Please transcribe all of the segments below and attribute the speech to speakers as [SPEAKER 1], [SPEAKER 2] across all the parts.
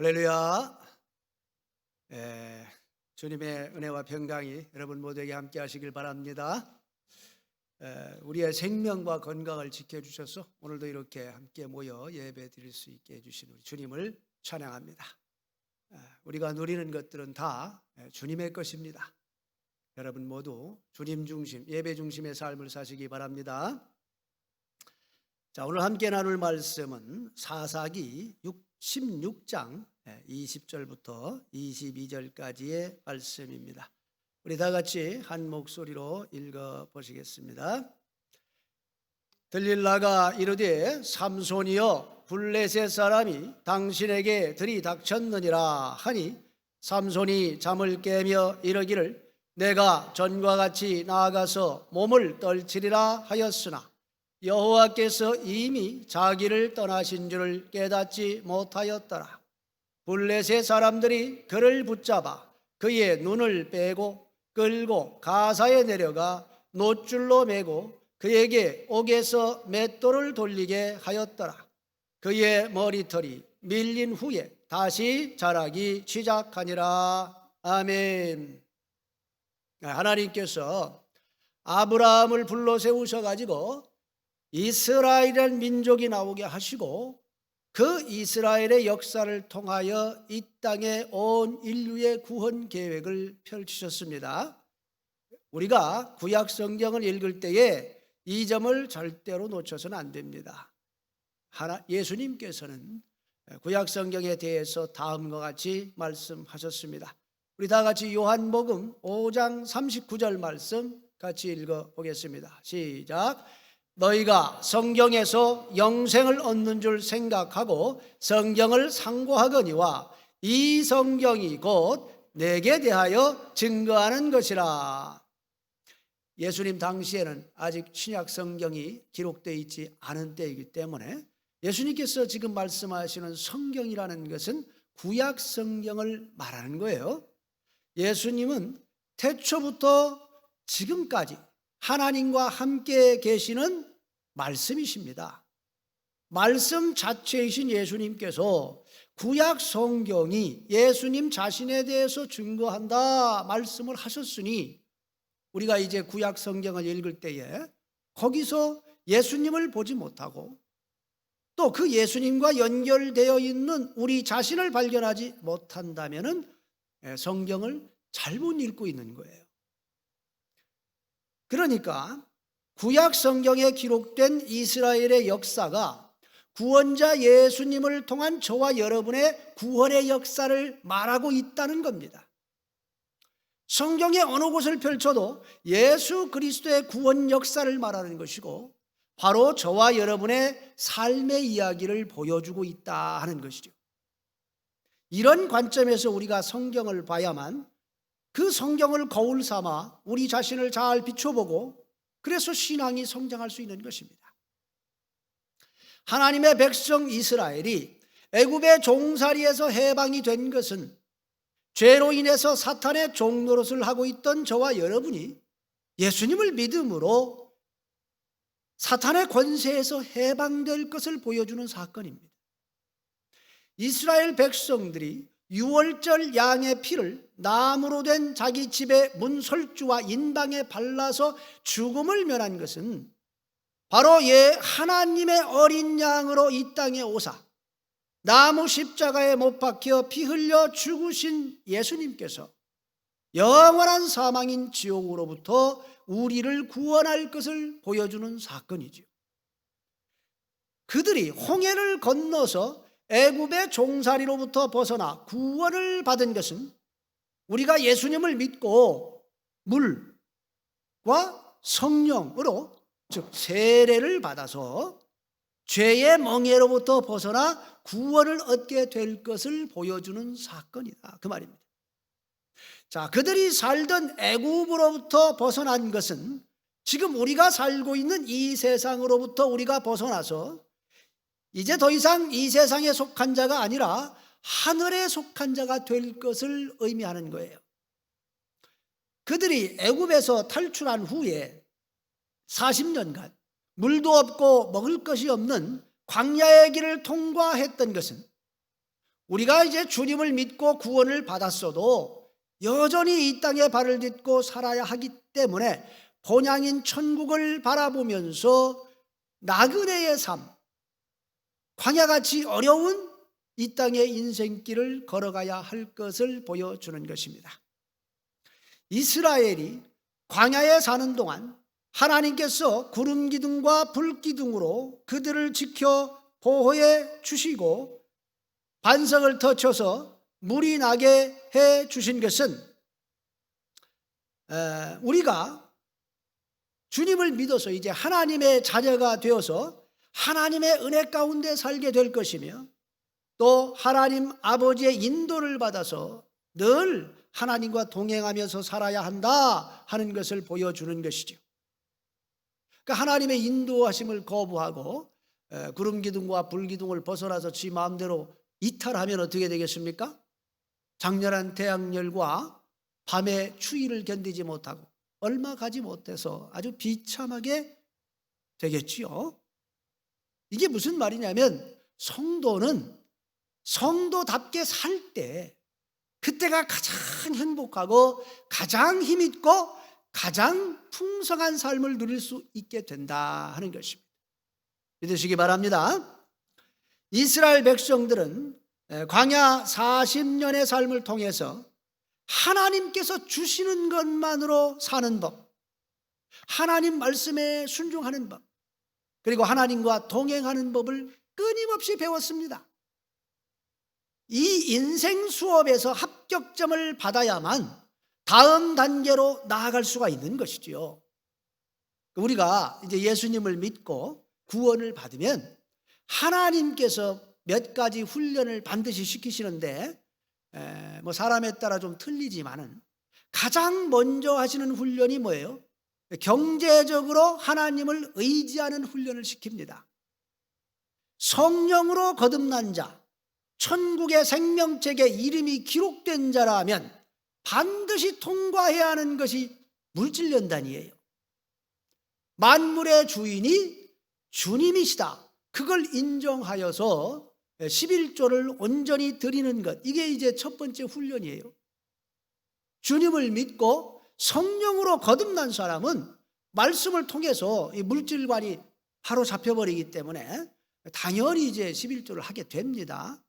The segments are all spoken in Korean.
[SPEAKER 1] 할렐루야. 주님의 은혜와 평강이 여러분 모두에게 함께 하시길 바랍니다. 우리의 생명과 건강을 지켜주셔서 오늘도 이렇게 함께 모여 예배 드릴 수 있게 해주신 우리 주님을 찬양합니다. 우리가 누리는 것들은 다 주님의 것입니다. 여러분 모두 주님 중심, 예배 중심의 삶을 사시기 바랍니다. 자, 오늘 함께 나눌 말씀은 사사기 16장 20절부터 22절까지의 말씀입니다. 우리 다 같이 한 목소리로 읽어보시겠습니다. 들릴라가 이르되 삼손이여 블레셋 사람이 당신에게 들이닥쳤느니라 하니 삼손이 잠을 깨며 이르기를 내가 전과 같이 나아가서 몸을 떨치리라 하였으나 여호와께서 이미 자기를 떠나신 줄을 깨닫지 못하였더라. 블레셋 사람들이 그를 붙잡아 그의 눈을 빼고 끌고 가사에 내려가 놋줄로 매고 그에게 옥에서 맷돌을 돌리게 하였더라. 그의 머리털이 밀린 후에 다시 자라기 시작하니라. 아멘. 하나님께서 아브라함을 불러 세우셔가지고 이스라엘이라는 민족이 나오게 하시고 그 이스라엘의 역사를 통하여 이 땅에 온 인류의 구원 계획을 펼치셨습니다. 우리가 구약 성경을 읽을 때에 이 점을 절대로 놓쳐서는 안 됩니다. 예수님께서는 구약 성경에 대해서 다음과 같이 말씀하셨습니다. 우리 다 같이 요한복음 5장 39절 말씀 같이 읽어보겠습니다. 시작. 너희가 성경에서 영생을 얻는 줄 생각하고 성경을 상고하거니와 이 성경이 곧 내게 대하여 증거하는 것이라. 예수님 당시에는 아직 신약 성경이 기록되어 있지 않은 때이기 때문에 예수님께서 지금 말씀하시는 성경이라는 것은 구약 성경을 말하는 거예요. 예수님은 태초부터 지금까지 하나님과 함께 계시는 말씀이십니다. 말씀 자체이신 예수님께서 구약 성경이 예수님 자신에 대해서 증거한다 말씀을 하셨으니 우리가 이제 구약 성경을 읽을 때에 거기서 예수님을 보지 못하고 또 그 예수님과 연결되어 있는 우리 자신을 발견하지 못한다면은 성경을 잘못 읽고 있는 거예요. 그러니까 구약 성경에 기록된 이스라엘의 역사가 구원자 예수님을 통한 저와 여러분의 구원의 역사를 말하고 있다는 겁니다. 성경의 어느 곳을 펼쳐도 예수 그리스도의 구원 역사를 말하는 것이고 바로 저와 여러분의 삶의 이야기를 보여주고 있다 하는 것이죠. 이런 관점에서 우리가 성경을 봐야만 그 성경을 거울 삼아 우리 자신을 잘 비춰보고 그래서 신앙이 성장할 수 있는 것입니다. 하나님의 백성 이스라엘이 애굽의 종살이에서 해방이 된 것은 죄로 인해서 사탄의 종노릇을 하고 있던 저와 여러분이 예수님을 믿음으로 사탄의 권세에서 해방될 것을 보여주는 사건입니다. 이스라엘 백성들이 유월절 양의 피를 나무로 된 자기 집의 문설주와 인방에 발라서 죽음을 면한 것은 바로 하나님의 어린 양으로 이 땅에 오사 나무 십자가에 못 박혀 피 흘려 죽으신 예수님께서 영원한 사망인 지옥으로부터 우리를 구원할 것을 보여주는 사건이죠. 그들이 홍해를 건너서 애굽의 종살이로부터 벗어나 구원을 받은 것은 우리가 예수님을 믿고 물과 성령으로 즉 세례를 받아서 죄의 멍에로부터 벗어나 구원을 얻게 될 것을 보여주는 사건이다 그 말입니다. 자, 그들이 살던 애굽으로부터 벗어난 것은 지금 우리가 살고 있는 이 세상으로부터 우리가 벗어나서 이제 더 이상 이 세상에 속한 자가 아니라 하늘에 속한 자가 될 것을 의미하는 거예요. 그들이 애굽에서 탈출한 후에 40년간 물도 없고 먹을 것이 없는 광야의 길을 통과했던 것은 우리가 이제 주님을 믿고 구원을 받았어도 여전히 이 땅에 발을 딛고 살아야 하기 때문에 본향인 천국을 바라보면서 나그네의 삶, 광야같이 어려운 이 땅의 인생길을 걸어가야 할 것을 보여주는 것입니다. 이스라엘이 광야에 사는 동안 하나님께서 구름 기둥과 불 기둥으로 그들을 지켜 보호해 주시고 반석을 터쳐서 물이 나게 해 주신 것은 우리가 주님을 믿어서 이제 하나님의 자녀가 되어서 하나님의 은혜 가운데 살게 될 것이며 또 하나님 아버지의 인도를 받아서 늘 하나님과 동행하면서 살아야 한다 하는 것을 보여주는 것이죠. 그러니까 하나님의 인도하심을 거부하고 구름 기둥과 불 기둥을 벗어나서 지 마음대로 이탈하면 어떻게 되겠습니까? 장렬한 태양열과 밤의 추위를 견디지 못하고 얼마 가지 못해서 아주 비참하게 되겠지요. 이게 무슨 말이냐면 성도는 성도답게 살 때 그때가 가장 행복하고 가장 힘있고 가장 풍성한 삶을 누릴 수 있게 된다 하는 것입니다. 믿으시기 바랍니다. 이스라엘 백성들은 광야 40년의 삶을 통해서 하나님께서 주시는 것만으로 사는 법, 하나님 말씀에 순종하는 법, 그리고 하나님과 동행하는 법을 끊임없이 배웠습니다. 이 인생 수업에서 합격점을 받아야만 다음 단계로 나아갈 수가 있는 것이지요. 우리가 이제 예수님을 믿고 구원을 받으면 하나님께서 몇 가지 훈련을 반드시 시키시는데 뭐 사람에 따라 좀 틀리지만은 가장 먼저 하시는 훈련이 뭐예요? 경제적으로 하나님을 의지하는 훈련을 시킵니다. 성령으로 거듭난 자, 천국의 생명책에 이름이 기록된 자라면 반드시 통과해야 하는 것이 물질연단이에요. 만물의 주인이 주님이시다. 그걸 인정하여서 11조를 온전히 드리는 것, 이게 이제 첫 번째 훈련이에요. 주님을 믿고 성령으로 거듭난 사람은 말씀을 통해서 이 물질관이 바로 잡혀버리기 때문에 당연히 이제 11조를 하게 됩니다.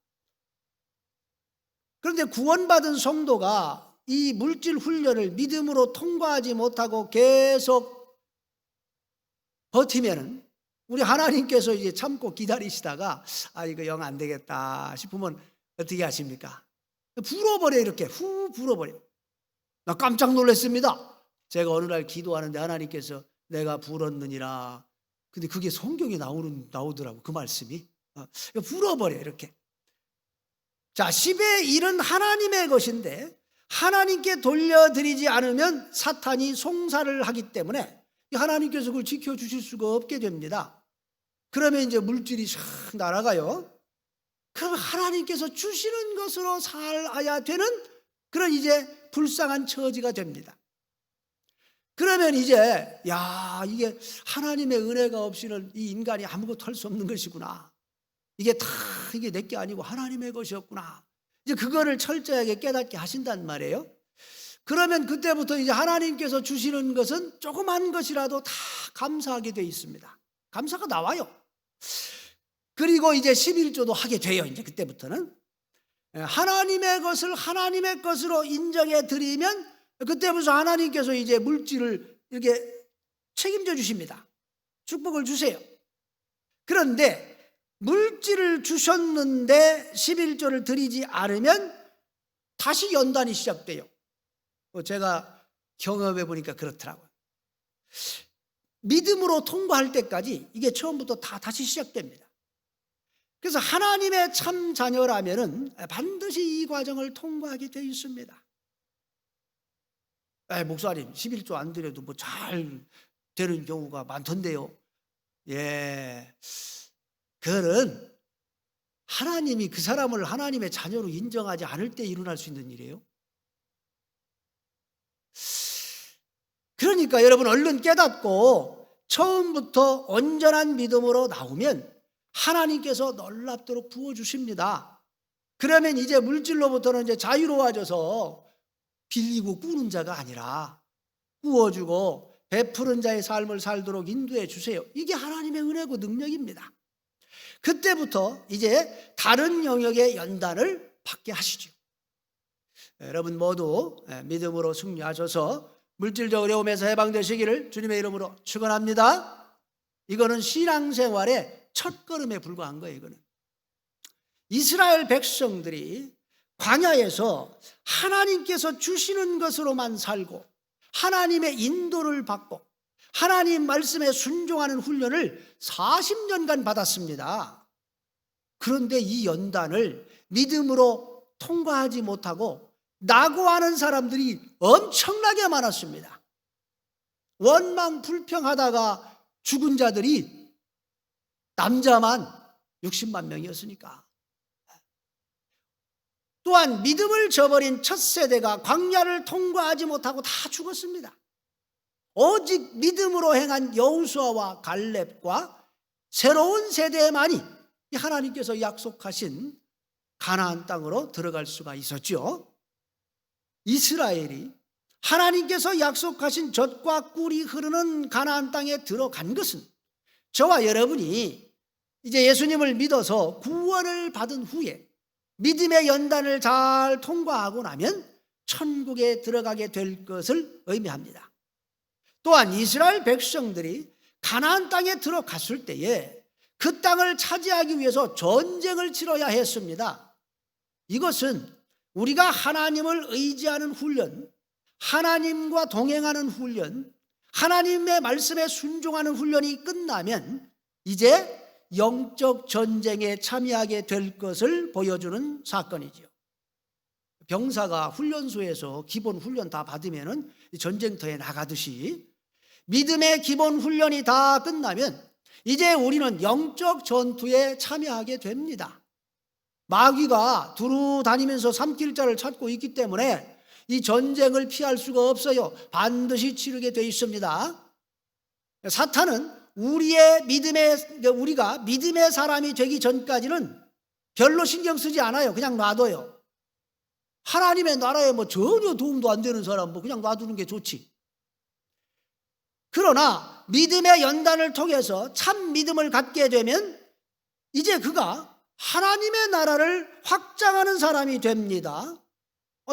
[SPEAKER 1] 그런데 구원받은 성도가 이 물질 훈련을 믿음으로 통과하지 못하고 계속 버티면은 우리 하나님께서 이제 참고 기다리시다가 이거 영 안 되겠다 싶으면 어떻게 하십니까? 불어버려, 이렇게 후 불어버려. 나 깜짝 놀랐습니다. 제가 어느 날 기도하는데 하나님께서 내가 불었느니라. 근데 그게 성경에 나오더라고, 그 말씀이. 불어버려, 이렇게. 자, 10의 1은 하나님의 것인데 하나님께 돌려드리지 않으면 사탄이 송사를 하기 때문에 하나님께서 그걸 지켜주실 수가 없게 됩니다. 그러면 이제 물질이 샥 날아가요. 그럼 하나님께서 주시는 것으로 살아야 되는 그런 이제 불쌍한 처지가 됩니다. 그러면 이제 이게 하나님의 은혜가 없이는 이 인간이 아무것도 할 수 없는 것이구나. 이게 내게 아니고 하나님의 것이었구나. 이제 그거를 철저하게 깨닫게 하신단 말이에요. 그러면 그때부터 이제 하나님께서 주시는 것은 조그만 것이라도 다 감사하게 돼 있습니다. 감사가 나와요. 그리고 이제 11조도 하게 돼요. 이제 그때부터는 하나님의 것을 하나님의 것으로 인정해 드리면 그때부터 하나님께서 이제 물질을 이렇게 책임져 주십니다. 축복을 주세요. 그런데 물질을 주셨는데 11조를 드리지 않으면 다시 연단이 시작돼요. 제가 경험해 보니까 그렇더라고요. 믿음으로 통과할 때까지 이게 처음부터 다시 시작됩니다. 그래서 하나님의 참 자녀라면은 반드시 이 과정을 통과하게 되어 있습니다. 목사님 11조 안 드려도 뭐 잘 되는 경우가 많던데요. 그거는 하나님이 그 사람을 하나님의 자녀로 인정하지 않을 때 일어날 수 있는 일이에요. 그러니까 여러분 얼른 깨닫고 처음부터 온전한 믿음으로 나오면 하나님께서 놀랍도록 부어주십니다. 그러면 이제 물질로부터는 이제 자유로워져서 빌리고 꾸는 자가 아니라 꾸어주고 베푸는 자의 삶을 살도록 인도해 주세요. 이게 하나님의 은혜고 능력입니다. 그때부터 이제 다른 영역의 연단을 받게 하시죠. 여러분 모두 믿음으로 승리하셔서 물질적 어려움에서 해방되시기를 주님의 이름으로 축원합니다. 이거는 신앙생활의 첫걸음에 불과한 거예요. 이거는 이스라엘 백성들이 광야에서 하나님께서 주시는 것으로만 살고 하나님의 인도를 받고 하나님 말씀에 순종하는 훈련을 40년간 받았습니다. 그런데 이 연단을 믿음으로 통과하지 못하고 낙오하는 사람들이 엄청나게 많았습니다. 원망 불평하다가 죽은 자들이 남자만 60만 명이었으니까. 또한 믿음을 저버린 첫 세대가 광야를 통과하지 못하고 다 죽었습니다. 오직 믿음으로 행한 여호수아와 갈렙과 새로운 세대만이 하나님께서 약속하신 가나안 땅으로 들어갈 수가 있었죠. 이스라엘이 하나님께서 약속하신 젖과 꿀이 흐르는 가나안 땅에 들어간 것은 저와 여러분이 이제 예수님을 믿어서 구원을 받은 후에 믿음의 연단을 잘 통과하고 나면 천국에 들어가게 될 것을 의미합니다. 또한 이스라엘 백성들이 가나안 땅에 들어갔을 때에 그 땅을 차지하기 위해서 전쟁을 치러야 했습니다. 이것은 우리가 하나님을 의지하는 훈련, 하나님과 동행하는 훈련, 하나님의 말씀에 순종하는 훈련이 끝나면 이제 영적 전쟁에 참여하게 될 것을 보여주는 사건이죠. 병사가 훈련소에서 기본 훈련 다 받으면 전쟁터에 나가듯이 믿음의 기본 훈련이 다 끝나면 이제 우리는 영적 전투에 참여하게 됩니다. 마귀가 두루 다니면서 삼킬자를 찾고 있기 때문에 이 전쟁을 피할 수가 없어요. 반드시 치르게 되어 있습니다. 사탄은 우리가 믿음의 사람이 되기 전까지는 별로 신경 쓰지 않아요. 그냥 놔둬요. 하나님의 나라에 전혀 도움도 안 되는 사람 그냥 놔두는 게 좋지. 그러나 믿음의 연단을 통해서 참 믿음을 갖게 되면 이제 그가 하나님의 나라를 확장하는 사람이 됩니다.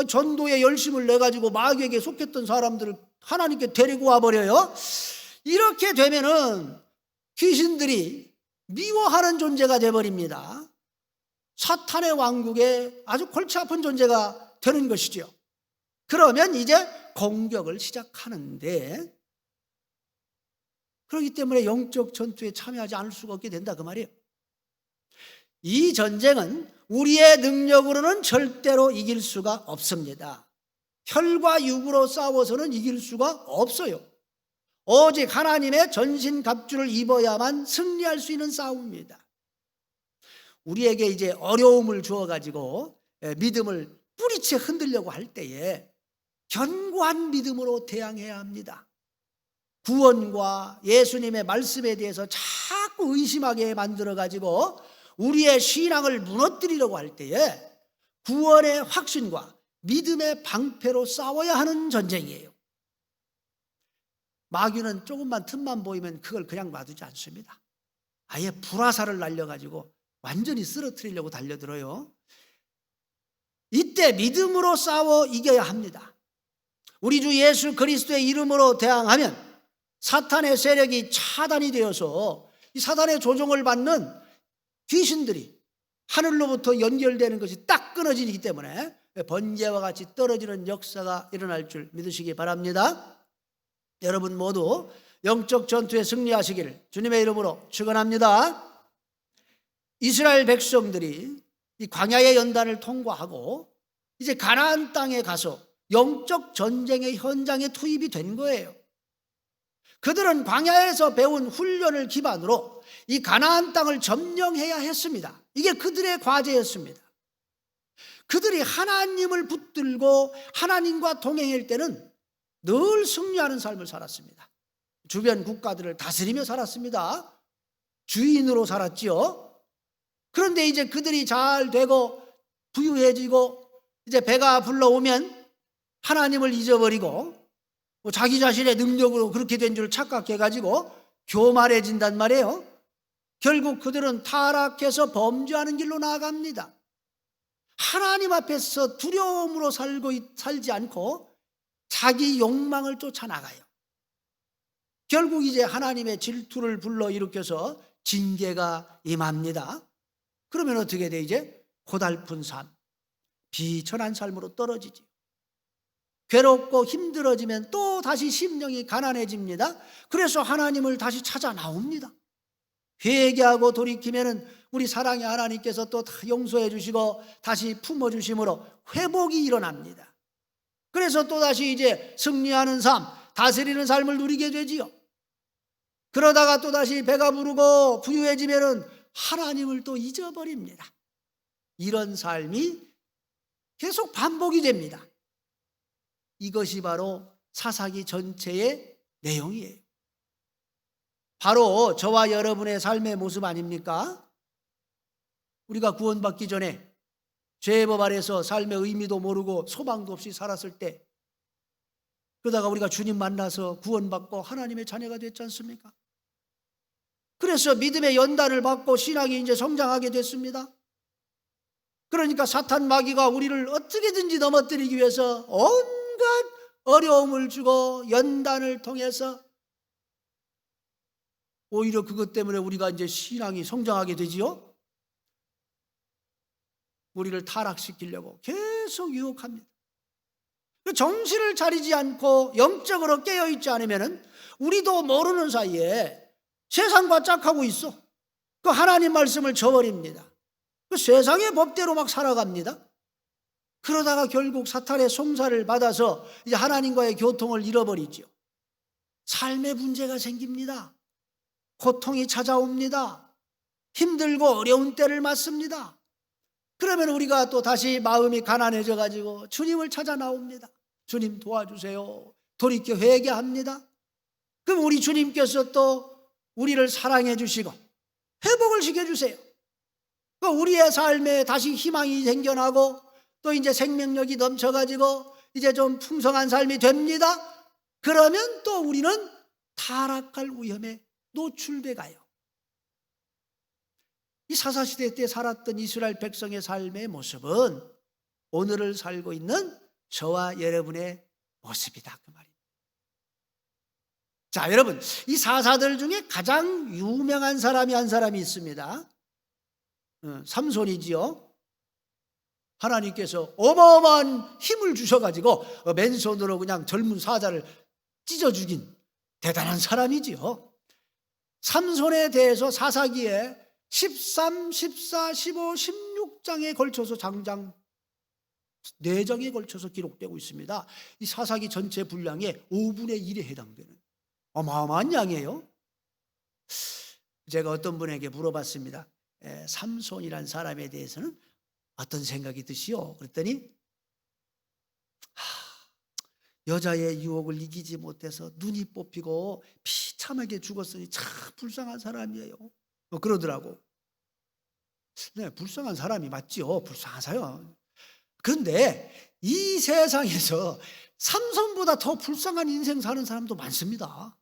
[SPEAKER 1] 전도에 열심을 내가지고 마귀에게 속했던 사람들을 하나님께 데리고 와버려요. 이렇게 되면은 귀신들이 미워하는 존재가 되어버립니다. 사탄의 왕국에 아주 골치 아픈 존재가 되는 것이죠. 그러면 이제 공격을 시작하는데, 그렇기 때문에 영적 전투에 참여하지 않을 수가 없게 된다 그 말이에요. 이 전쟁은 우리의 능력으로는 절대로 이길 수가 없습니다. 혈과 육으로 싸워서는 이길 수가 없어요. 오직 하나님의 전신갑주를 입어야만 승리할 수 있는 싸움입니다. 우리에게 이제 어려움을 주어가지고 믿음을 뿌리채 흔들려고 할 때에 견고한 믿음으로 대항해야 합니다. 구원과 예수님의 말씀에 대해서 자꾸 의심하게 만들어가지고 우리의 신앙을 무너뜨리려고 할 때에 구원의 확신과 믿음의 방패로 싸워야 하는 전쟁이에요. 마귀는 조금만 틈만 보이면 그걸 그냥 놔두지 않습니다. 아예 불화살을 날려가지고 완전히 쓰러뜨리려고 달려들어요. 이때 믿음으로 싸워 이겨야 합니다. 우리 주 예수 그리스도의 이름으로 대항하면 사탄의 세력이 차단이 되어서 이 사탄의 조종을 받는 귀신들이 하늘로부터 연결되는 것이 딱 끊어지기 때문에 번개와 같이 떨어지는 역사가 일어날 줄 믿으시기 바랍니다. 여러분 모두 영적 전투에 승리하시기를 주님의 이름으로 축원합니다. 이스라엘 백성들이 이 광야의 연단을 통과하고 이제 가나안 땅에 가서 영적 전쟁의 현장에 투입이 된 거예요. 그들은 광야에서 배운 훈련을 기반으로 이 가나안 땅을 점령해야 했습니다. 이게 그들의 과제였습니다. 그들이 하나님을 붙들고 하나님과 동행할 때는 늘 승리하는 삶을 살았습니다. 주변 국가들을 다스리며 살았습니다. 주인으로 살았지요. 그런데 이제 그들이 잘 되고 부유해지고 이제 배가 불러오면 하나님을 잊어버리고 자기 자신의 능력으로 그렇게 된 줄 착각해가지고 교만해진단 말이에요. 결국 그들은 타락해서 범죄하는 길로 나아갑니다. 하나님 앞에서 두려움으로 살지 않고 자기 욕망을 쫓아나가요. 결국 이제 하나님의 질투를 불러일으켜서 징계가 임합니다. 그러면 어떻게 돼? 이제 고달픈 삶, 비천한 삶으로 떨어지지. 괴롭고 힘들어지면 또 다시 심령이 가난해집니다. 그래서 하나님을 다시 찾아 나옵니다. 회개하고 돌이키면은 우리 사랑의 하나님께서 또 다 용서해 주시고 다시 품어주심으로 회복이 일어납니다. 그래서 또 다시 이제 승리하는 삶, 다스리는 삶을 누리게 되지요. 그러다가 또 다시 배가 부르고 부유해지면은 하나님을 또 잊어버립니다. 이런 삶이 계속 반복이 됩니다. 이것이 바로 사사기 전체의 내용이에요. 바로 저와 여러분의 삶의 모습 아닙니까? 우리가 구원받기 전에 죄의 법 아래서 삶의 의미도 모르고 소망도 없이 살았을 때, 그러다가 우리가 주님 만나서 구원받고 하나님의 자녀가 됐지 않습니까? 그래서 믿음의 연단을 받고 신앙이 이제 성장하게 됐습니다. 그러니까 사탄 마귀가 우리를 어떻게든지 넘어뜨리기 위해서 온갖 어려움을 주고 연단을 통해서 오히려 그것 때문에 우리가 이제 신앙이 성장하게 되지요. 우리를 타락시키려고 계속 유혹합니다. 정신을 차리지 않고 영적으로 깨어있지 않으면 우리도 모르는 사이에 세상과 짝하고 있어. 그 하나님 말씀을 저버립니다. 그 세상의 법대로 막 살아갑니다. 그러다가 결국 사탄의 송사를 받아서 이제 하나님과의 교통을 잃어버리죠. 삶의 문제가 생깁니다. 고통이 찾아옵니다. 힘들고 어려운 때를 맞습니다. 그러면 우리가 또 다시 마음이 가난해져 가지고 주님을 찾아 나옵니다. 주님 도와주세요. 돌이켜 회개합니다. 그럼 우리 주님께서 또 우리를 사랑해 주시고 회복을 시켜주세요. 우리의 삶에 다시 희망이 생겨나고 또 이제 생명력이 넘쳐가지고 이제 좀 풍성한 삶이 됩니다. 그러면 또 우리는 타락할 위험에 노출돼 가요. 이 사사시대 때 살았던 이스라엘 백성의 삶의 모습은 오늘을 살고 있는 저와 여러분의 모습이다, 그 말입니다. 자, 여러분, 이 사사들 중에 가장 유명한 사람이 한 사람이 있습니다. 삼손이지요. 하나님께서 어마어마한 힘을 주셔가지고 맨손으로 그냥 젊은 사자를 찢어 죽인 대단한 사람이지요. 삼손에 대해서 사사기에 13, 14, 15, 16장에 걸쳐서 장장 4장에 걸쳐서 기록되고 있습니다. 이 사사기 전체 분량의 5분의 1에 해당되는 어마어마한 양이에요. 제가 어떤 분에게 물어봤습니다. 삼손이란 사람에 대해서는 어떤 생각이 드시오? 그랬더니 여자의 유혹을 이기지 못해서 눈이 뽑히고 비참하게 죽었으니 참 불쌍한 사람이에요. 그러더라고. 네, 불쌍한 사람이 맞지요. 불쌍한 사람. 그런데 이 세상에서 삼손보다 더 불쌍한 인생 사는 사람도 많습니다.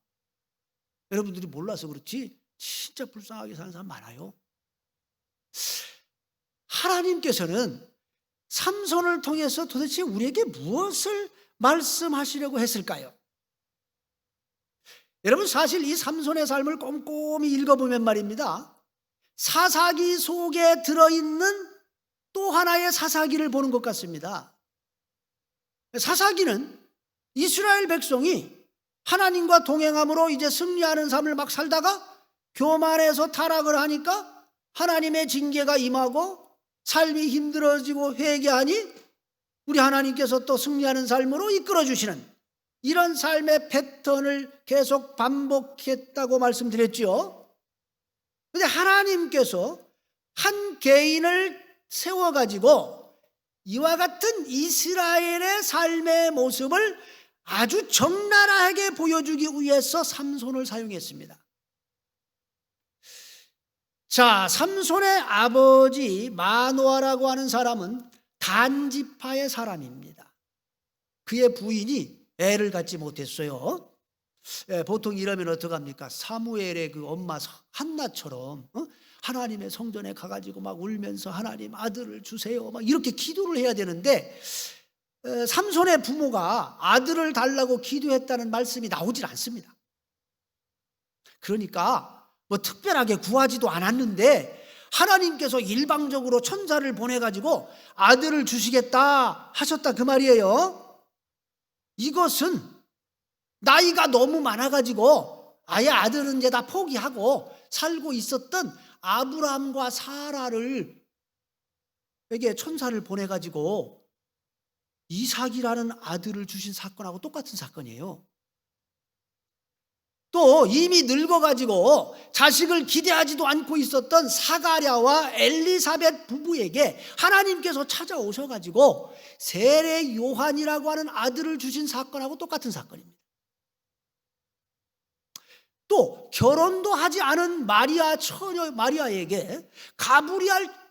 [SPEAKER 1] 여러분들이 몰라서 그렇지 진짜 불쌍하게 사는 사람 많아요. 하나님께서는 삼손을 통해서 도대체 우리에게 무엇을 말씀하시려고 했을까요? 여러분, 사실 이 삼손의 삶을 꼼꼼히 읽어보면 말입니다, 사사기 속에 들어있는 또 하나의 사사기를 보는 것 같습니다. 사사기는 이스라엘 백성이 하나님과 동행함으로 이제 승리하는 삶을 막 살다가 교만해서 타락을 하니까 하나님의 징계가 임하고 삶이 힘들어지고 회개하니 우리 하나님께서 또 승리하는 삶으로 이끌어주시는 이런 삶의 패턴을 계속 반복했다고 말씀드렸죠. 그런데 하나님께서 한 개인을 세워가지고 이와 같은 이스라엘의 삶의 모습을 아주 적나라하게 보여주기 위해서 삼손을 사용했습니다. 자, 삼손의 아버지 마노아라고 하는 사람은 단 지파의 사람입니다. 그의 부인이 애를 갖지 못했어요. 보통 이러면 어떡합니까? 사무엘의 그 엄마 한나처럼 하나님의 성전에 가가지고 막 울면서 하나님 아들을 주세요 막 이렇게 기도를 해야 되는데 삼손의 부모가 아들을 달라고 기도했다는 말씀이 나오질 않습니다. 그러니까 뭐 특별하게 구하지도 않았는데 하나님께서 일방적으로 천사를 보내가지고 아들을 주시겠다 하셨다 그 말이에요. 이것은 나이가 너무 많아가지고 아예 아들은 이제 다 포기하고 살고 있었던 아브라함과 사라를 에게 천사를 보내가지고 이삭이라는 아들을 주신 사건하고 똑같은 사건이에요. 또 이미 늙어가지고 자식을 기대하지도 않고 있었던 사가랴와 엘리사벳 부부에게 하나님께서 찾아오셔가지고 세례 요한이라고 하는 아들을 주신 사건하고 똑같은 사건입니다. 또 결혼도 하지 않은 마리아 처녀 마리아에게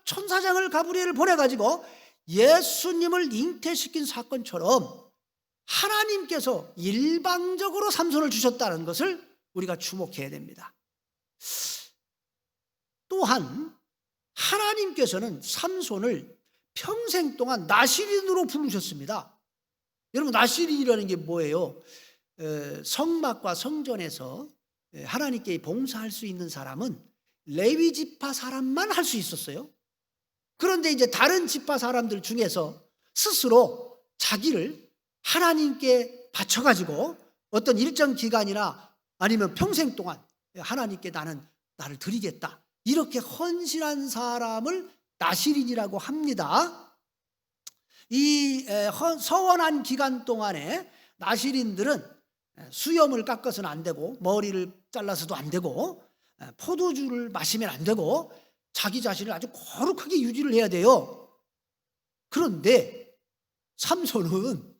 [SPEAKER 1] 천사장을 가브리엘을 보내가지고 예수님을 잉태시킨 사건처럼 하나님께서 일방적으로 삼손을 주셨다는 것을 우리가 주목해야 됩니다. 또한 하나님께서는 삼손을 평생 동안 나시린으로 부르셨습니다. 여러분 나시린이라는 게 뭐예요? 성막과 성전에서 하나님께 봉사할 수 있는 사람은 레위 지파 사람만 할 수 있었어요. 그런데 이제 다른 지파 사람들 중에서 스스로 자기를 하나님께 바쳐가지고 어떤 일정 기간이나 아니면 평생 동안 하나님께 나를 드리겠다 이렇게 헌신한 사람을 나시린이라고 합니다. 이 서원한 기간 동안에 나시린들은 수염을 깎아서는 안 되고 머리를 잘라서도 안 되고 포도주를 마시면 안 되고 자기 자신을 아주 거룩하게 유지를 해야 돼요. 그런데 삼손은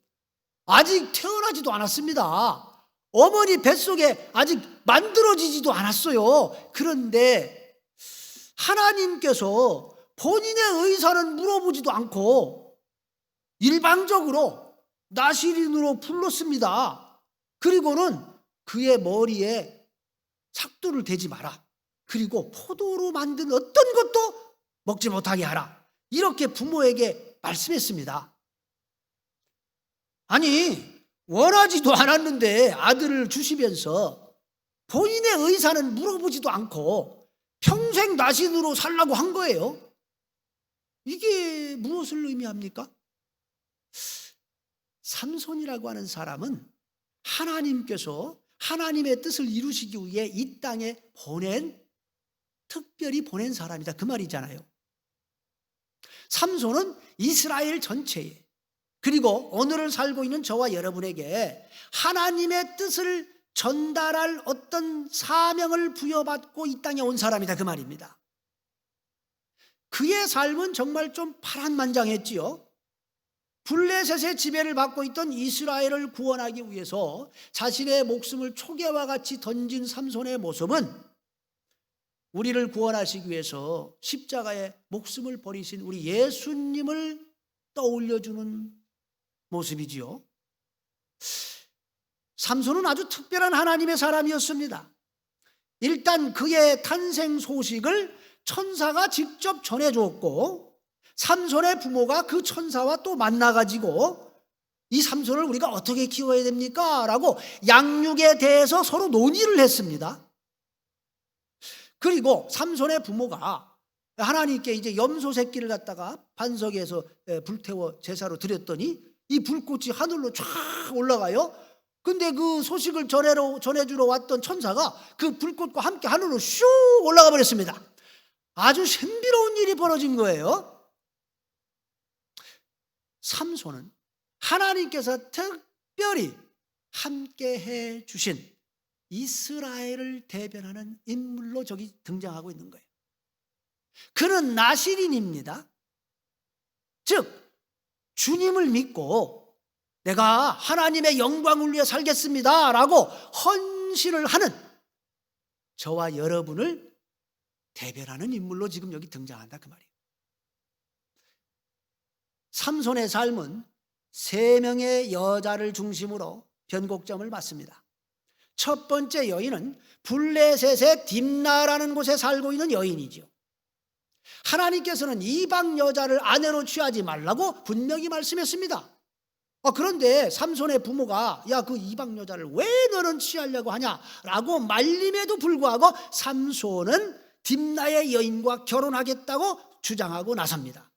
[SPEAKER 1] 아직 태어나지도 않았습니다. 어머니 뱃속에 아직 만들어지지도 않았어요. 그런데 하나님께서 본인의 의사는 물어보지도 않고 일방적으로 나시린으로 불렀습니다. 그리고는 그의 머리에 삭도를 대지 마라. 그리고 포도로 만든 어떤 것도 먹지 못하게 하라. 이렇게 부모에게 말씀했습니다. 아니 원하지도 않았는데 아들을 주시면서 본인의 의사는 물어보지도 않고 평생 나신으로 살라고 한 거예요. 이게 무엇을 의미합니까? 삼손이라고 하는 사람은 하나님께서 하나님의 뜻을 이루시기 위해 이 땅에 특별히 보낸 사람이다 그 말이잖아요. 삼손은 이스라엘 전체에 그리고 오늘을 살고 있는 저와 여러분에게 하나님의 뜻을 전달할 어떤 사명을 부여받고 이 땅에 온 사람이다 그 말입니다. 그의 삶은 정말 좀 파란만장했지요. 블레셋의 지배를 받고 있던 이스라엘을 구원하기 위해서 자신의 목숨을 초계와 같이 던진 삼손의 모습은 우리를 구원하시기 위해서 십자가에 목숨을 버리신 우리 예수님을 떠올려주는 모습이지요. 삼손은 아주 특별한 하나님의 사람이었습니다. 일단 그의 탄생 소식을 천사가 직접 전해줬고 삼손의 부모가 그 천사와 또 만나가지고 이 삼손을 우리가 어떻게 키워야 됩니까? 라고 양육에 대해서 서로 논의를 했습니다. 그리고 삼손의 부모가 하나님께 이제 염소 새끼를 갖다가 반석에서 불태워 제사로 드렸더니 이 불꽃이 하늘로 쫙 올라가요. 근데 그 소식을 전해주러 왔던 천사가 그 불꽃과 함께 하늘로 슉 올라가 버렸습니다. 아주 신비로운 일이 벌어진 거예요. 삼손은 하나님께서 특별히 함께 해 주신 이스라엘을 대변하는 인물로 저기 등장하고 있는 거예요. 그는 나시린입니다. 즉 주님을 믿고 내가 하나님의 영광을 위해 살겠습니다 라고 헌신을 하는 저와 여러분을 대변하는 인물로 지금 여기 등장한다 그 말이에요. 삼손의 삶은 세 명의 여자를 중심으로 변곡점을 받습니다. 첫 번째 여인은 블레셋의 딥나라는 곳에 살고 있는 여인이죠. 하나님께서는 이방 여자를 아내로 취하지 말라고 분명히 말씀했습니다. 그런데 삼손의 부모가 야, 그 이방 여자를 왜 너는 취하려고 하냐라고 말림에도 불구하고 삼손은 딥나의 여인과 결혼하겠다고 주장하고 나섭니다.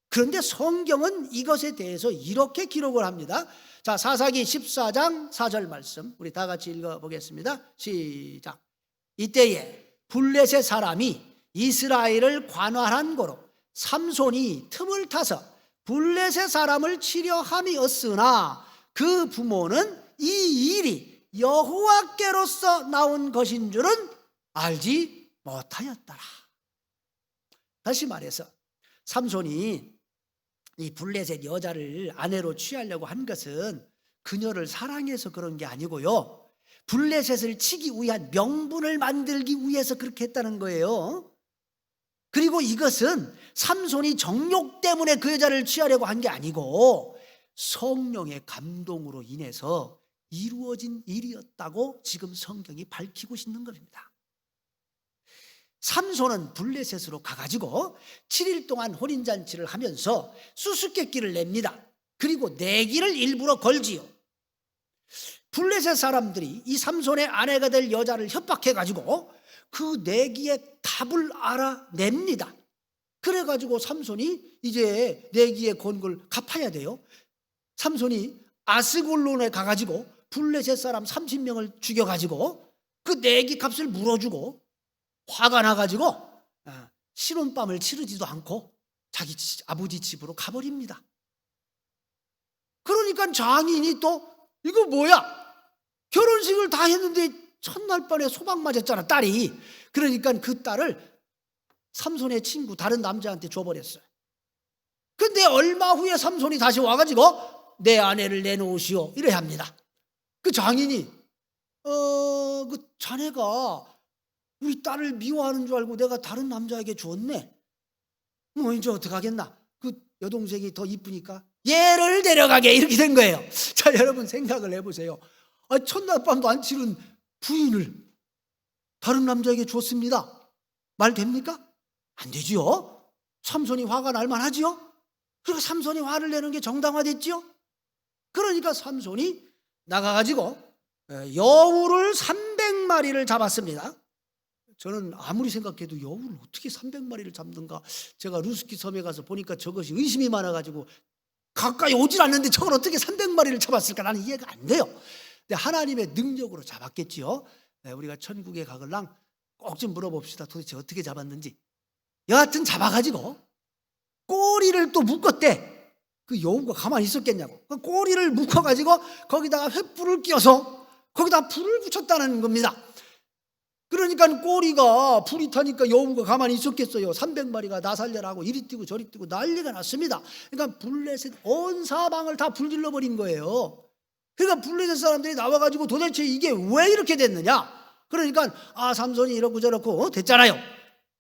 [SPEAKER 1] 그런데 성경은 이것에 대해서 이렇게 기록을 합니다. 자, 사사기 14장 4절 말씀 우리 다 같이 읽어보겠습니다. 시작. 이때에 블레셋 사람이 이스라엘을 관할한 고로 삼손이 틈을 타서 블레셋 사람을 치려 함이었으나 그 부모는 이 일이 여호와께로서 나온 것인 줄은 알지 못하였더라. 다시 말해서 삼손이 이 블레셋 여자를 아내로 취하려고 한 것은 그녀를 사랑해서 그런 게 아니고요, 블레셋을 치기 위한 명분을 만들기 위해서 그렇게 했다는 거예요. 그리고 이것은 삼손이 정욕 때문에 그 여자를 취하려고 한 게 아니고 성령의 감동으로 인해서 이루어진 일이었다고 지금 성경이 밝히고 있는 겁니다. 삼손은 블레셋으로 가가지고 7일 동안 혼인잔치를 하면서 수수께끼를 냅니다. 그리고 내기를 일부러 걸지요. 블레셋 사람들이 이 삼손의 아내가 될 여자를 협박해가지고 그 내기의 답을 알아냅니다. 그래가지고 삼손이 이제 내기에 건 걸 갚아야 돼요. 삼손이 아스골론에 가가지고 블레셋 사람 30명을 죽여가지고 그 내기 값을 물어주고 화가 나가지고 신혼밤을 치르지도 않고 자기 아버지 집으로 가버립니다. 그러니까 장인이 또 이거 뭐야? 결혼식을 다 했는데 첫날 밤에 소박 맞았잖아, 딸이. 그러니까 그 딸을 삼손의 친구 다른 남자한테 줘버렸어요. 근데 얼마 후에 삼손이 다시 와가지고 내 아내를 내놓으시오 이래야 합니다. 그 장인이 그 자네가 우리 딸을 미워하는 줄 알고 내가 다른 남자에게 줬네. 뭐 이제 어떡하겠나? 그 여동생이 더 이쁘니까 얘를 데려가게 이렇게 된 거예요. 자, 여러분 생각을 해보세요. 첫날 밤도 안 치른 부인을 다른 남자에게 줬습니다. 말 됩니까? 안 되지요. 삼손이 화가 날 만하지요. 그러니까 삼손이 화를 내는 게 정당화됐지요. 그러니까 삼손이 나가가지고 여우를 300마리를 잡았습니다. 저는 아무리 생각해도 여우를 어떻게 300마리를 잡는가. 제가 루스키 섬에 가서 보니까 저것이 의심이 많아가지고 가까이 오질 않는데 저걸 어떻게 300마리를 잡았을까 나는 이해가 안 돼요. 근데 하나님의 능력으로 잡았겠지요. 우리가 천국에 가걸랑 꼭 좀 물어봅시다. 도대체 어떻게 잡았는지. 여하튼 잡아가지고 꼬리를 또 묶었대. 그 여우가 가만히 있었겠냐고. 그 꼬리를 묶어가지고 거기다가 횃불을 끼워서 거기다 불을 붙였다는 겁니다. 그러니까 꼬리가 불이 타니까 여우가 가만히 있었겠어요. 300마리가 나 살려라고 이리 뛰고 저리 뛰고 난리가 났습니다. 그러니까 블레셋 온 사방을 다 불질러 버린 거예요. 그러니까 블레셋 사람들이 나와가지고 도대체 이게 왜 이렇게 됐느냐. 그러니까 삼손이 이렇고 저렇고 됐잖아요.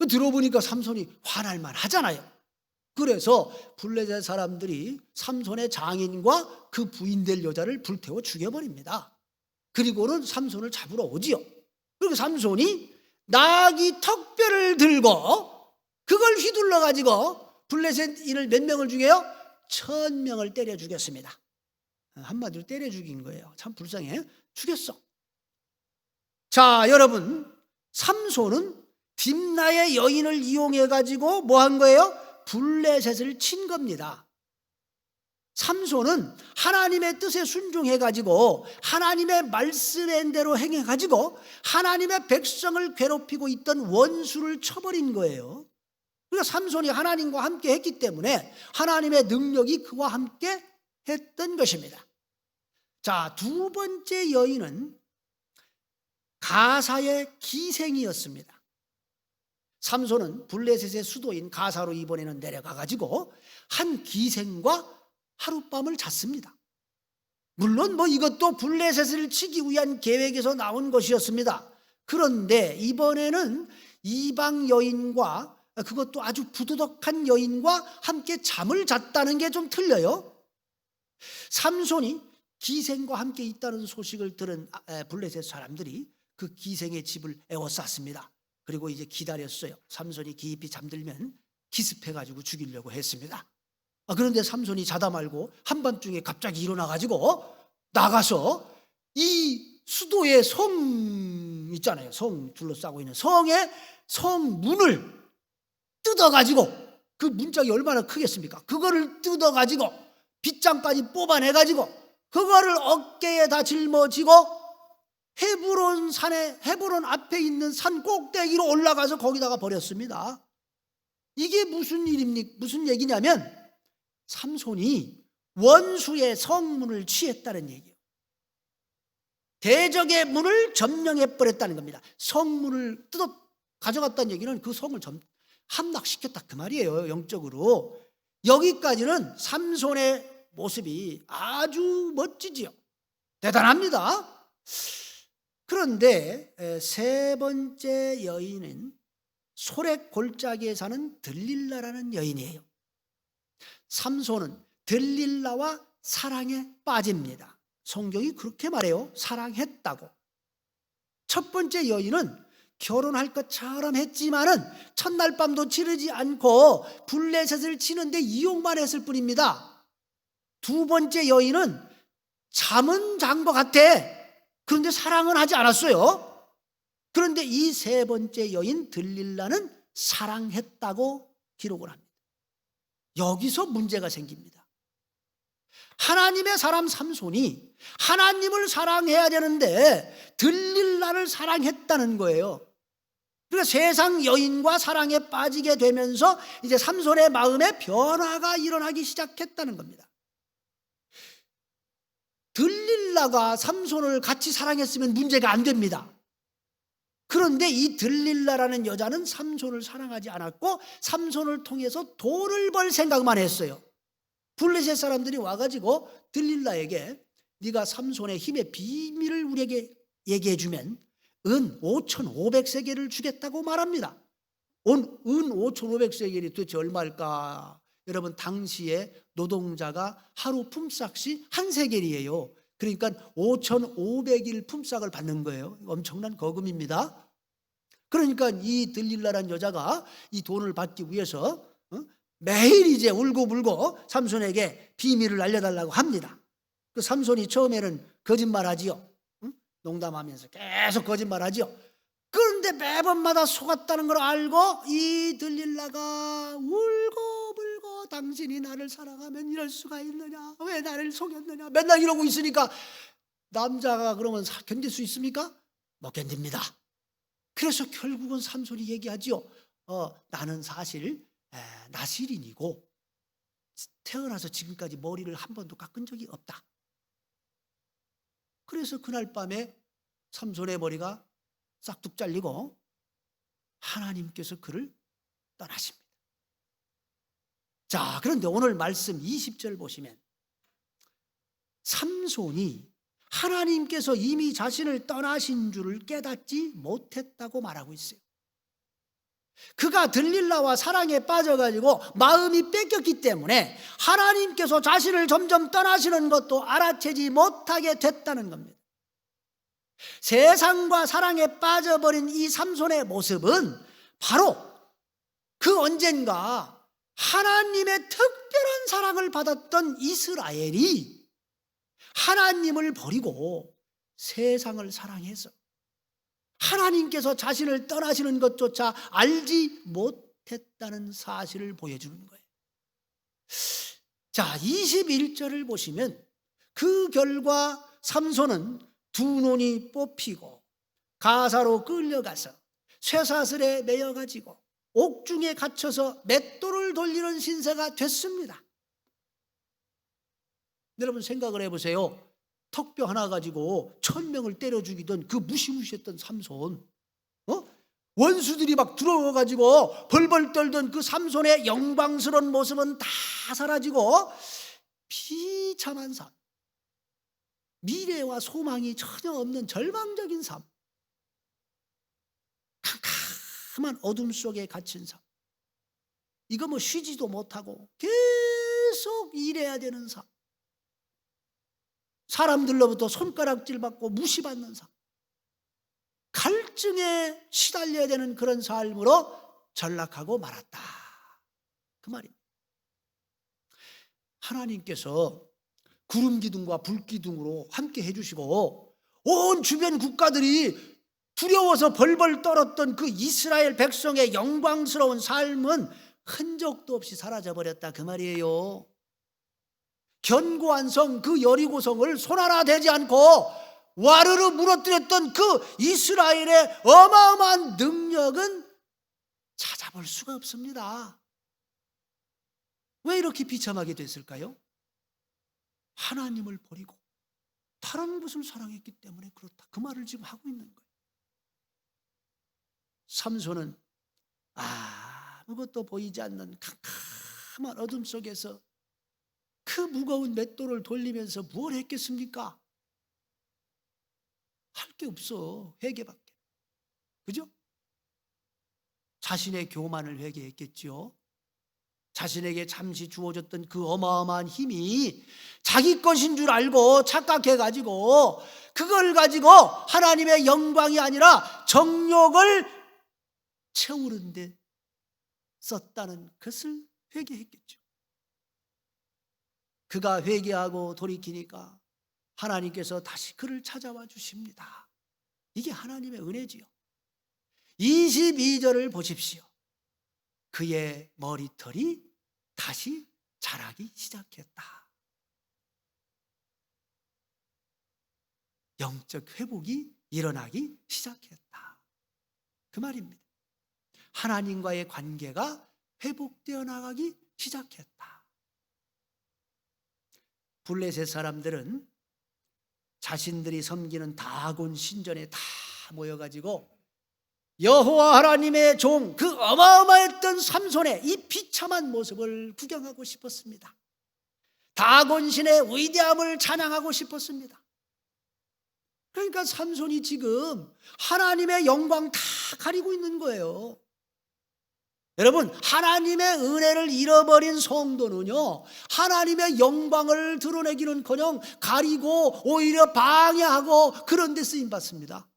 [SPEAKER 1] 들어보니까 삼손이 화날만 하잖아요. 그래서 블레셋 사람들이 삼손의 장인과 그 부인 될 여자를 불태워 죽여버립니다. 그리고는 삼손을 잡으러 오지요. 그리고 삼손이 나귀 턱뼈를 들고 그걸 휘둘러 가지고 블레셋인을 몇 명을 죽여요? 1000명을 때려 죽였습니다. 한마디로 때려 죽인 거예요. 참 불쌍해. 죽였어. 자, 여러분, 삼손은 딥나의 여인을 이용해 가지고 뭐 한 거예요? 블레셋을 친 겁니다. 삼손은 하나님의 뜻에 순종해 가지고 하나님의 말씀한 대로 행해 가지고 하나님의 백성을 괴롭히고 있던 원수를 쳐버린 거예요. 그러니까 삼손이 하나님과 함께 했기 때문에 하나님의 능력이 그와 함께 했던 것입니다. 자, 두 번째 여인은 가사의 기생이었습니다. 삼손은 블레셋의 수도인 가사로 이번에는 내려가 가지고 한 기생과 하룻밤을 잤습니다. 물론 이것도 블레셋을 치기 위한 계획에서 나온 것이었습니다. 그런데 이번에는 이방 여인과 그것도 아주 부도덕한 여인과 함께 잠을 잤다는 게 좀 틀려요. 삼손이 기생과 함께 있다는 소식을 들은 블레셋 사람들이 그 기생의 집을 에워쌌습니다. 그리고 이제 기다렸어요. 삼손이 깊이 잠들면 기습해가지고 죽이려고 했습니다. 그런데 삼손이 자다 말고 한밤중에 갑자기 일어나가지고 나가서 이 수도의 성 있잖아요. 성 둘러싸고 있는 성의 성문을 뜯어가지고, 그 문짝이 얼마나 크겠습니까? 그거를 뜯어가지고 빗장까지 뽑아내가지고 그거를 어깨에 다 짊어지고 헤브론 앞에 있는 산 꼭대기로 올라가서 거기다가 버렸습니다. 이게 무슨 얘기냐면 삼손이 원수의 성문을 취했다는 얘기예요. 대적의 문을 점령해 버렸다는 겁니다. 성문을 뜯어 가져갔다는 얘기는 그 성을 함락시켰다 그 말이에요. 영적으로. 여기까지는 삼손의 모습이 아주 멋지지요. 대단합니다. 그런데 세 번째 여인은 소렉 골짜기에 사는 들릴라라는 여인이에요. 삼손은 들릴라와 사랑에 빠집니다. 성경이 그렇게 말해요. 사랑했다고. 첫 번째 여인은 결혼할 것처럼 했지만은 첫날 밤도 지르지 않고 블레셋을 치는데 이용만 했을 뿐입니다. 두 번째 여인은 잠은 잔 것 같아. 그런데 사랑은 하지 않았어요. 그런데 이 세 번째 여인 들릴라는 사랑했다고 기록을 합니다. 여기서 문제가 생깁니다. 하나님의 사람 삼손이 하나님을 사랑해야 되는데 들릴라를 사랑했다는 거예요. 그러니까 세상 여인과 사랑에 빠지게 되면서 이제 삼손의 마음에 변화가 일어나기 시작했다는 겁니다. 들릴라가 삼손을 같이 사랑했으면 문제가 안 됩니다. 그런데 이 들릴라라는 여자는 삼손을 사랑하지 않았고 삼손을 통해서 돈을 벌 생각만 했어요. 블레셋 사람들이 와가지고 들릴라에게 네가 삼손의 힘의 비밀을 우리에게 얘기해 주면 은 5,500세겔을 주겠다고 말합니다. 은 5,500세겔이 도대체 얼마일까? 여러분, 당시에 노동자가 하루 품삯이 한 세겔이에요. 그러니까 5,500일 품삯을 받는 거예요. 엄청난 거금입니다. 그러니까 이 들릴라란 여자가 이 돈을 받기 위해서 매일 이제 울고불고 삼손에게 비밀을 알려달라고 합니다. 그 삼손이 처음에는 거짓말하지요. 농담하면서 계속 거짓말하지요. 그런데 매번마다 속았다는 걸 알고 이 들릴라가 울고불고 당신이 나를 사랑하면 이럴 수가 있느냐, 왜 나를 속였느냐, 맨날 이러고 있으니까 남자가 그러면 견딜 수 있습니까? 못 견딥니다. 그래서 결국은 삼손이 얘기하지요. 나는 사실 나실인이고 태어나서 지금까지 머리를 한 번도 깎은 적이 없다. 그래서 그날 밤에 삼손의 머리가 싹둑 잘리고 하나님께서 그를 떠나십니다. 자, 그런데 오늘 말씀 20절 보시면 삼손이 하나님께서 이미 자신을 떠나신 줄을 깨닫지 못했다고 말하고 있어요. 그가 들릴라와 사랑에 빠져가지고 마음이 뺏겼기 때문에 하나님께서 자신을 점점 떠나시는 것도 알아채지 못하게 됐다는 겁니다. 세상과 사랑에 빠져버린 이 삼손의 모습은 바로 그 언젠가 하나님의 특별한 사랑을 받았던 이스라엘이 하나님을 버리고 세상을 사랑해서 하나님께서 자신을 떠나시는 것조차 알지 못했다는 사실을 보여주는 거예요. 자, 21절을 보시면 그 결과 삼손은 두 눈이 뽑히고 가사로 끌려가서 쇠사슬에 매여가지고 옥중에 갇혀서 맷돌을 돌리는 신세가 됐습니다. 여러분 생각을 해보세요. 턱뼈 하나 가지고 1,000명을 때려 죽이던 그 무시무시했던 삼손, 원수들이 막 들어와가지고 벌벌 떨던 그 삼손의 영광스러운 모습은 다 사라지고 비참한 삶, 미래와 소망이 전혀 없는 절망적인 삶, 캄캄한 어둠 속에 갇힌 삶. 이거 뭐 쉬지도 못하고 계속 일해야 되는 삶, 사람들로부터 손가락질 받고 무시받는 삶, 갈증에 시달려야 되는 그런 삶으로 전락하고 말았다, 그 말입니다. 하나님께서 구름 기둥과 불 기둥으로 함께 해주시고 온 주변 국가들이 두려워서 벌벌 떨었던 그 이스라엘 백성의 영광스러운 삶은 흔적도 없이 사라져버렸다, 그 말이에요. 견고한 성, 그 여리고성을 손 하나 대지 않고 와르르 무너뜨렸던 그 이스라엘의 어마어마한 능력은 찾아볼 수가 없습니다. 왜 이렇게 비참하게 됐을까요? 하나님을 버리고 다른 것을 사랑했기 때문에 그렇다, 그 말을 지금 하고 있는 거예요. 삼손은 아무것도 보이지 않는 캄캄한 어둠 속에서 그 무거운 맷돌을 돌리면서 무엇을 했겠습니까? 할 게 없어, 회개밖에. 그죠? 자신의 교만을 회개했겠지요. 자신에게 잠시 주어졌던 그 어마어마한 힘이 자기 것인 줄 알고 착각해가지고 그걸 가지고 하나님의 영광이 아니라 정욕을 채우는 데 썼다는 것을 회개했겠죠. 그가 회개하고 돌이키니까 하나님께서 다시 그를 찾아와 주십니다. 이게 하나님의 은혜지요. 22절을 보십시오. 그의 머리털이 다시 자라기 시작했다. 영적 회복이 일어나기 시작했다, 그 말입니다. 하나님과의 관계가 회복되어 나가기 시작했다. 블레셋 사람들은 자신들이 섬기는 다곤 신전에 다 모여가지고 여호와 하나님의 종, 그 어마어마했던 삼손의 이 비참한 모습을 구경하고 싶었습니다. 다곤신의 위대함을 찬양하고 싶었습니다. 그러니까 삼손이 지금 하나님의 영광 다 가리고 있는 거예요. 여러분, 하나님의 은혜를 잃어버린 성도는요, 하나님의 영광을 드러내기는커녕 가리고 오히려 방해하고 그런 데 쓰임받습니다.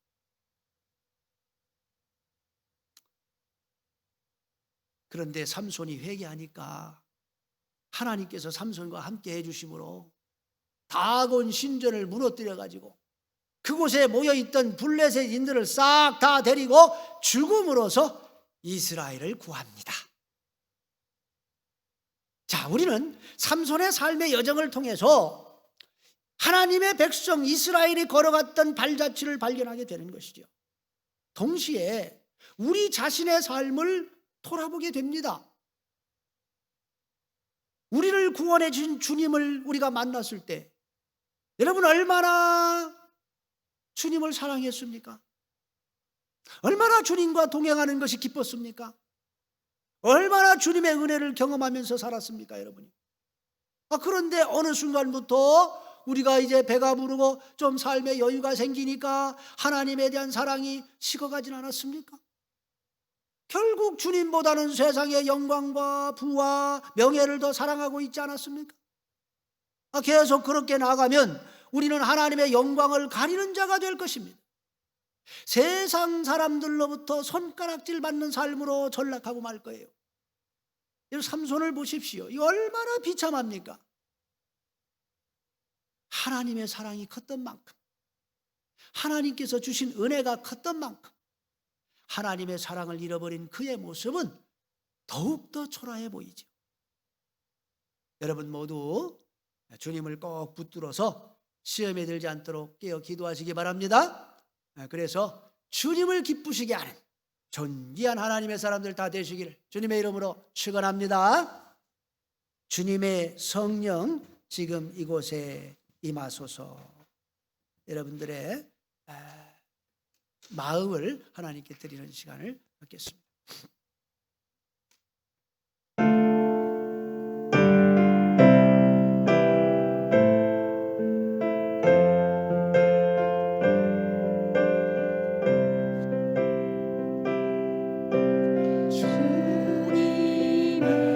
[SPEAKER 1] 그런데 삼손이 회개하니까 하나님께서 삼손과 함께 해주심으로 다곤 신전을 무너뜨려가지고 그곳에 모여있던 블레셋인들을 싹 다 데리고 죽음으로써 이스라엘을 구합니다. 자, 우리는 삼손의 삶의 여정을 통해서 하나님의 백성 이스라엘이 걸어갔던 발자취를 발견하게 되는 것이죠. 동시에 우리 자신의 삶을 돌아보게 됩니다. 우리를 구원해 주신 주님을 우리가 만났을 때 여러분, 얼마나 주님을 사랑했습니까? 얼마나 주님과 동행하는 것이 기뻤습니까? 얼마나 주님의 은혜를 경험하면서 살았습니까, 여러분이? 그런데 어느 순간부터 우리가 이제 배가 부르고 좀 삶의 여유가 생기니까 하나님에 대한 사랑이 식어가진 않았습니까? 결국 주님보다는 세상의 영광과 부와 명예를 더 사랑하고 있지 않았습니까? 계속 그렇게 나가면 우리는 하나님의 영광을 가리는 자가 될 것입니다. 세상 사람들로부터 손가락질 받는 삶으로 전락하고 말 거예요. 삼손을 보십시오. 이 얼마나 비참합니까? 하나님의 사랑이 컸던 만큼, 하나님께서 주신 은혜가 컸던 만큼 하나님의 사랑을 잃어버린 그의 모습은 더욱더 초라해 보이죠. 여러분 모두 주님을 꼭 붙들어서 시험에 들지 않도록 깨어 기도하시기 바랍니다. 그래서 주님을 기쁘시게 하는 존귀한 하나님의 사람들 다 되시기를 주님의 이름으로 축원합니다. 주님의 성령 지금 이곳에 임하소서. 여러분들의 마음을 하나님께 드리는 시간을 갖겠습니다. 주님의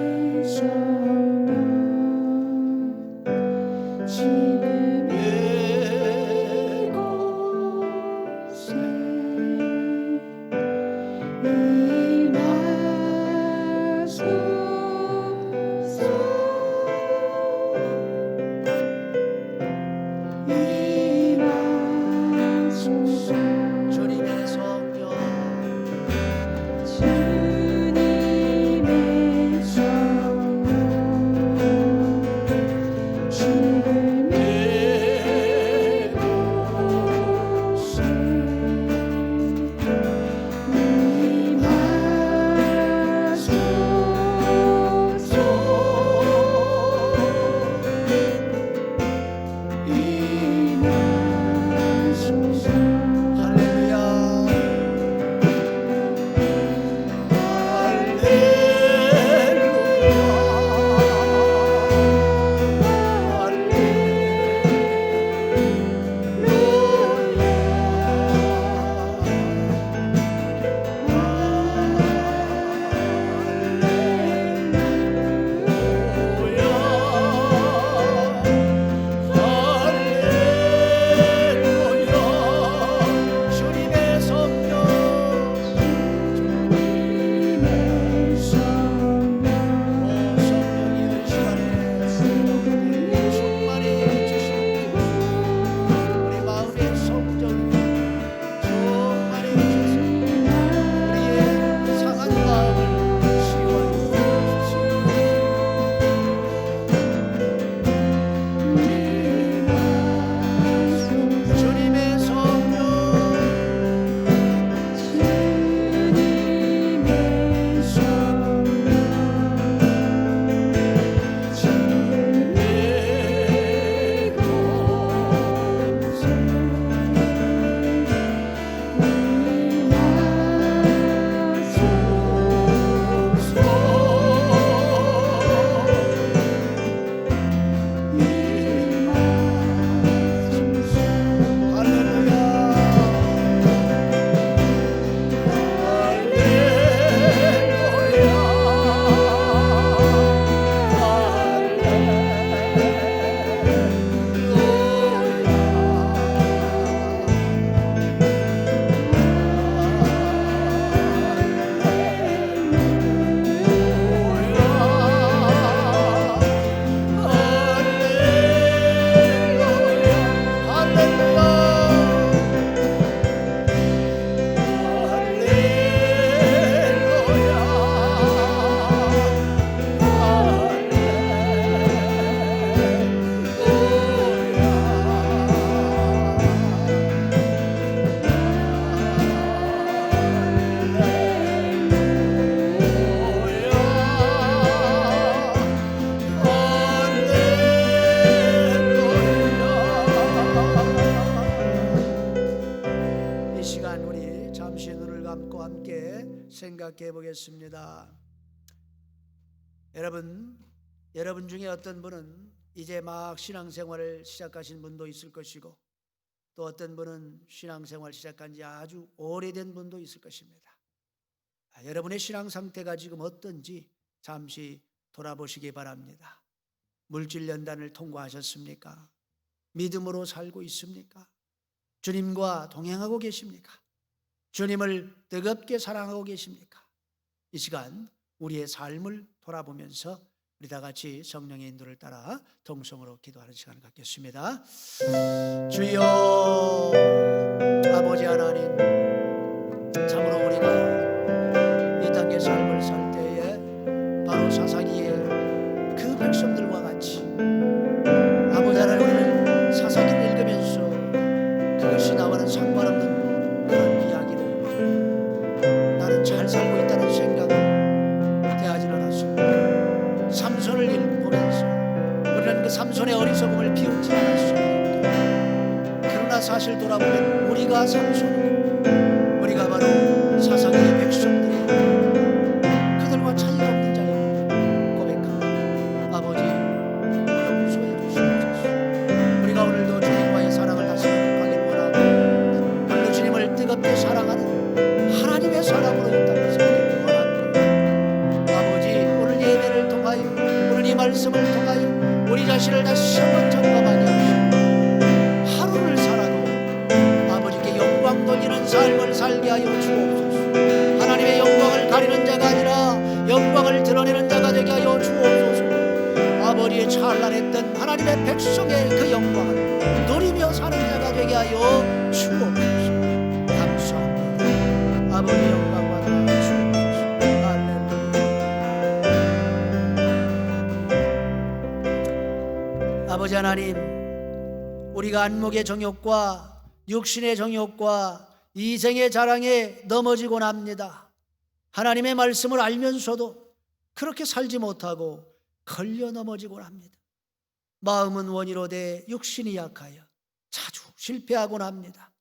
[SPEAKER 1] 또 함께 생각해 보겠습니다. 여러분 중에 어떤 분은 이제 막 신앙생활을 시작하신 분도 있을 것이고, 또 어떤 분은 신앙생활 시작한 지 아주 오래된 분도 있을 것입니다. 여러분의 신앙 상태가 지금 어떤지 잠시 돌아보시기 바랍니다. 물질 연단을 통과하셨습니까? 믿음으로 살고 있습니까? 주님과 동행하고 계십니까? 주님을 뜨겁게 사랑하고 계십니까? 이 시간 우리의 삶을 돌아보면서 우리 다 같이 성령의 인도를 따라 동성으로 기도하는 시간을 갖겠습니다. 주여, 아버지 하나님, 참으로 우리가 이 땅의 삶을 살 때에 바로 사사기의 그 백성들과 같이 아버지 하나님, 우리는 사사기를 읽으면서 그것이 나와는 상관없는 그런 이야기로 나는 잘 살고 있다는 생각을 대하지는 않았습니다. 삼손을 보면서 우리는 그 삼손의 어리석음을 비웃지 않았습니다. 그러나 사실 돌아보면 우리가 삼손이고 우리가 바로 사사기의 백성들이고 그들과 차이가 없는 자임을 고백합니다. 아버지, 용서해 주시옵소서. 우리가 오늘도 주님과의 사랑을 다시 회복하길 원하고, 오늘도 주님을 뜨겁게 사랑하는 하나님의 사람으로 이 땅에 살기를 원합니다. 아버지, 오늘 예배를 통하여, 오늘 이 말씀을 통하여 우리 자신을 다시 한번 점검하게 하시고, 하루를 살아도 아버지께 영광 돌리는 삶을 살게 하여 주옵소서. 하나님의 영광을 가리는 자가 아니라 영광을 드러내는 자가 되게 하여 주옵소서. 아버지의 찬란했던 하나님의 백성의 그 영광을 누리며 사는 자가 되게 하여 주옵소서. 감사합니다. 아버지 영광 받아 주옵소서. 할렐루야. 아버지 하나님, 우리가 안목의 정욕과 육신의 정욕과 이생의 자랑에 넘어지곤 합니다. 하나님의 말씀을 알면서도 그렇게 살지 못하고 걸려 넘어지곤 합니다. 마음은 원이로되 육신이 약하여 자주 실패하곤 합니다.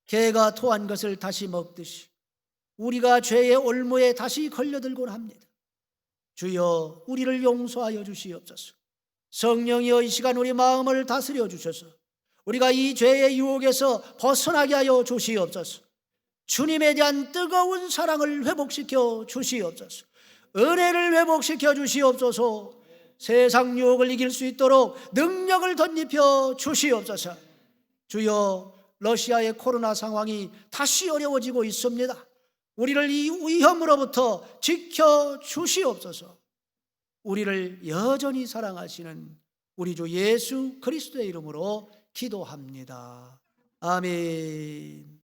[SPEAKER 1] 개가 토한 것을 다시 먹듯이 우리가 죄의 올무에 다시 걸려들곤 합니다. 주여, 우리를 용서하여 주시옵소서. 성령이여, 이 시간 우리 마음을 다스려 주셔서 우리가 이 죄의 유혹에서 벗어나게 하여 주시옵소서. 주님에 대한 뜨거운 사랑을 회복시켜 주시옵소서. 은혜를 회복시켜 주시옵소서. 세상 유혹을 이길 수 있도록 능력을 덧입혀 주시옵소서. 주여, 러시아의 코로나 상황이 다시 어려워지고 있습니다. 우리를 이 위험으로부터 지켜 주시옵소서. 우리를 여전히 사랑하시는 우리 주 예수 그리스도의 이름으로 기도합니다. 아멘.